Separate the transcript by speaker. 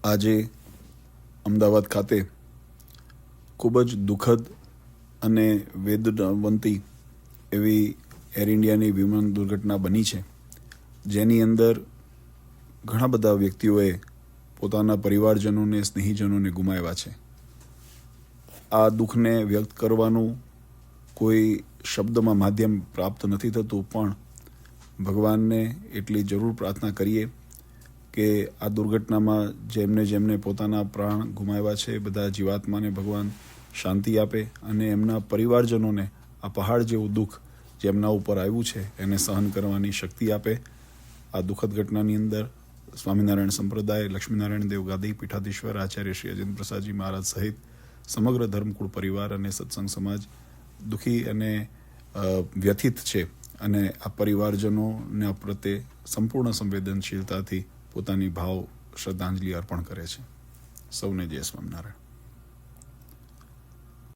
Speaker 1: આજે અમદાવાદ ખાતે ખૂબ જ દુઃખદ અને વેદનાવંતી એવી એર ઇન્ડિયાની વિમાન દુર્ઘટના બની છે, જેની અંદર ઘણા બધા વ્યક્તિઓએ પોતાના પરિવારજનોને, સ્નેહીજનોને ગુમાવ્યા છે. આ દુઃખને વ્યક્ત કરવાનું કોઈ શબ્દમાં માધ્યમ પ્રાપ્ત નથી થતું, પણ ભગવાનને એટલી જરૂર પ્રાર્થના કરીએ કે આ દુર્ઘટનામાં જેમને પોતાના પ્રાણ ગુમાવ્યા છે, બધા જીવાત્માને ભગવાન શાંતિ આપે અને એમના પરિવારજનોને આ પહાડ જેવું દુઃખ જેમના ઉપર આવ્યું છે એને સહન કરવાની શક્તિ આપે. આ દુઃખદ ઘટનાની અંદર સ્વામિનારાયણ સંપ્રદાય, લક્ષ્મીનારાયણ દેવ ગાદી પીઠાધીશ્વર આચાર્ય શ્રી અજેન્દ્ર પ્રસાદજી મહારાજ સહિત સમગ્ર ધર્મકુળ પરિવાર અને સત્સંગ સમાજ દુઃખી અને વ્યથિત છે અને આ પરિવારજનોને પ્રત્યે સંપૂર્ણ સંવેદનશીલતાથી પોતાની ભાવ શ્રદ્ધાંજલિ અર્પણ કરે છે. સૌને જય સ્વામિનારાયણ.